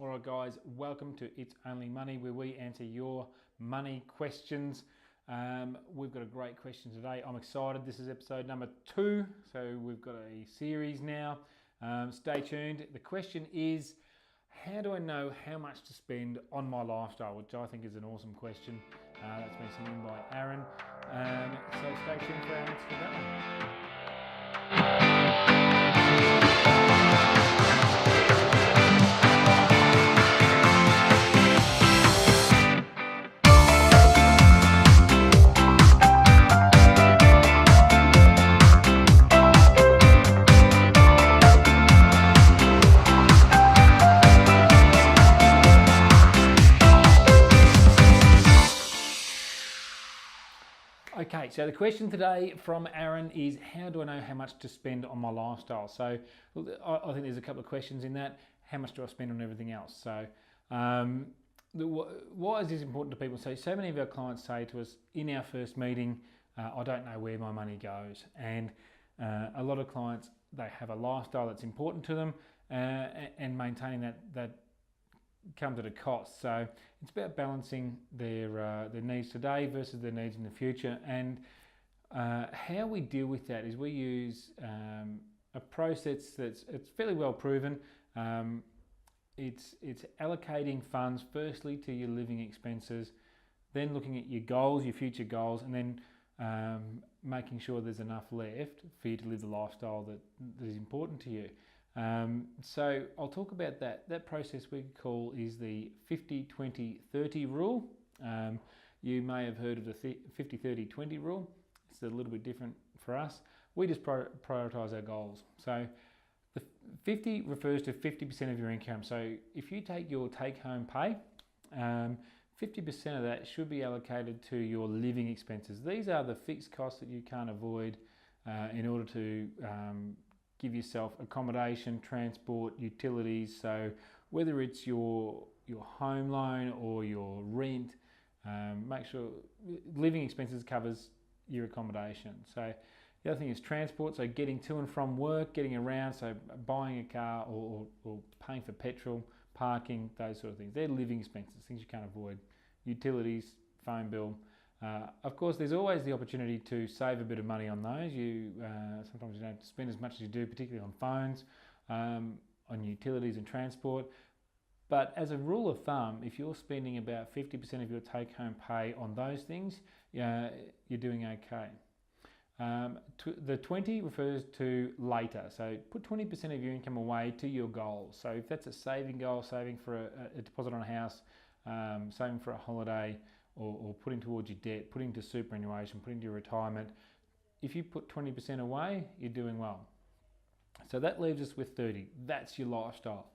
Alright guys, welcome to It's Only Money, where we answer your money questions. We've got a great question today. I'm excited. This is episode number 2, so we've got a series now. Stay tuned. The question is, how do I know how much to spend on my lifestyle? Which I think is an awesome question. That's been sent in by Aaron. So stay tuned for our answer to that one. Okay, so the question today from Aaron is, how do I know how much to spend on my lifestyle? So I think there's a couple of questions in that. How much do I spend on everything else? So why is this important to people? So many of our clients say to us in our first meeting, I don't know where my money goes. And a lot of clients, they have a lifestyle that's important to them, and maintaining that comes at a cost. So it's about balancing their needs today versus their needs in the future. And how we deal with that is we use a process it's fairly well proven. It's allocating funds firstly to your living expenses, then looking at your goals, your future goals, and then making sure there's enough left for you to live the lifestyle that is important to you. So I'll talk about that. That process we call is the 50-20-30 rule. You may have heard of the 50-30-20 rule. It's a little bit different for us. We just prioritise our goals. So the 50 refers to 50% of your income. So if you take your take-home pay, 50% of that should be allocated to your living expenses. These are the fixed costs that you can't avoid in order to give yourself accommodation, transport, utilities. So whether it's your home loan or your rent, make sure living expenses covers your accommodation. So the other thing is transport, so getting to and from work, getting around, so buying a car or paying for petrol, parking, those sort of things. They're living expenses, things you can't avoid. Utilities, phone bill. Of course, there's always the opportunity to save a bit of money on those. Sometimes you don't have to spend as much as you do, particularly on phones, on utilities and transport. But as a rule of thumb, if you're spending about 50% of your take-home pay on those things, you're doing okay. The 20 refers to later. So put 20% of your income away to your goals. So if that's a saving goal, saving for a deposit on a house, saving for a holiday, or putting towards your debt, putting to superannuation, putting to your retirement, if you put 20% away, you're doing well. So that leaves us with 30. That's your lifestyle.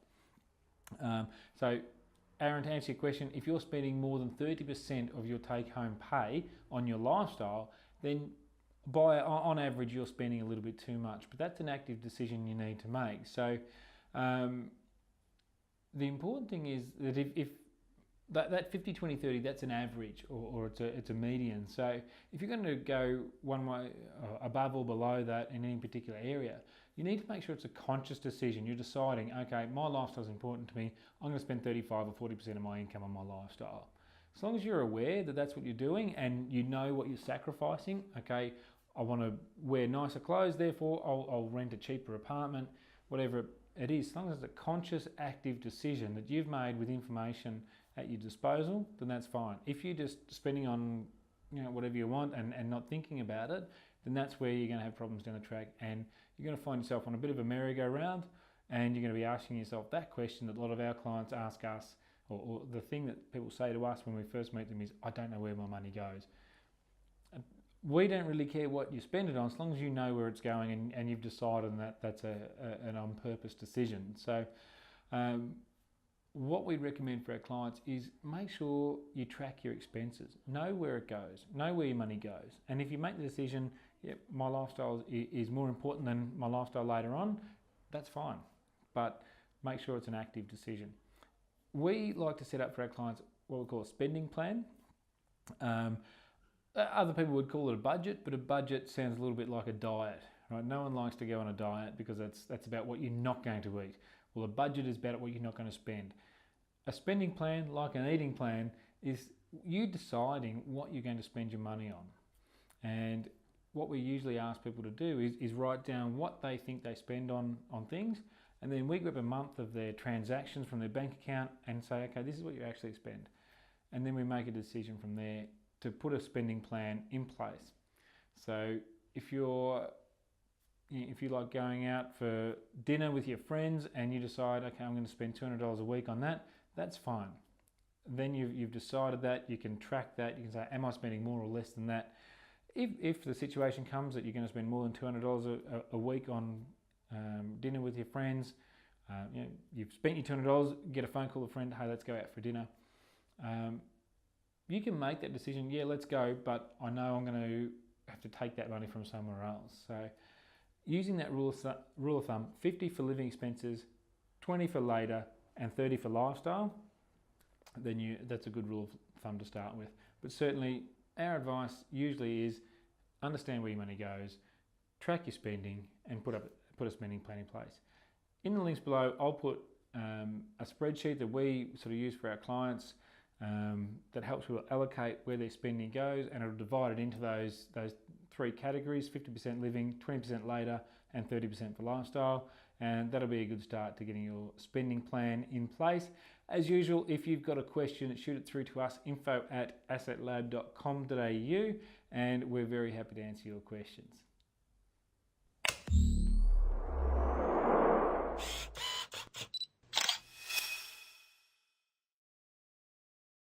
So Aaron, to answer your question, if you're spending more than 30% of your take-home pay on your lifestyle, then on average you're spending a little bit too much. But that's an active decision you need to make. So the important thing is that if that 50-20-30, that's an average or it's a median. So if you're going to go one way above or below that in any particular area, you need to make sure it's a conscious decision. You're deciding, okay, my lifestyle is important to me. I'm going to spend 35 or 40% of my income on my lifestyle. As long as you're aware that that's what you're doing and you know what you're sacrificing, okay, I want to wear nicer clothes, therefore I'll rent a cheaper apartment, whatever it is. As long as it's a conscious, active decision that you've made with information at your disposal, then that's fine. If you're just spending on whatever you want and not thinking about it, then that's where you're going to have problems down the track, and you're going to find yourself on a bit of a merry-go-round, and you're going to be asking yourself that question that a lot of our clients ask us, or the thing that people say to us when we first meet them is, I don't know where my money goes. We don't really care what you spend it on, as long as you know where it's going and you've decided that's an on-purpose decision. So what we recommend for our clients is make sure you track your expenses. Know where it goes. Know where your money goes. And if you make the decision, my lifestyle is more important than my lifestyle later on, that's fine. But make sure it's an active decision. We like to set up for our clients what we call a spending plan. Other people would call it a budget, but a budget sounds a little bit like a diet, right? No one likes to go on a diet because that's about what you're not going to eat. Well, a budget is about what you're not going to spend. a spending plan, like an eating plan, is you deciding what you're going to spend your money on. And what we usually ask people to do is write down what they think they spend on things, and then we grab a month of their transactions from their bank account and say, okay, this is what you actually spend. And then we make a decision from there to put a spending plan in place. So if you like going out for dinner with your friends and you decide, okay, I'm going to spend $200 a week on that, that's fine. Then you've decided that, you can track that, you can say, am I spending more or less than that? If the situation comes that you're going to spend more than $200 a week on dinner with your friends, you've spent your $200, get a phone call to a friend, hey, let's go out for dinner. You can make that decision, yeah, let's go, but I know I'm going to have to take that money from somewhere else. So using that rule of thumb, 50 for living expenses, 20 for later, and 30 for lifestyle, then that's a good rule of thumb to start with. But certainly our advice usually is understand where your money goes, track your spending, and put a spending plan in place. In the links below, I'll put a spreadsheet that we sort of use for our clients that helps people allocate where their spending goes, and it'll divide it into those three categories: 50% living, 20% later, and 30% for lifestyle. And that'll be a good start to getting your spending plan in place. As usual, if you've got a question, shoot it through to us, info@assetlab.com.au, and we're very happy to answer your questions.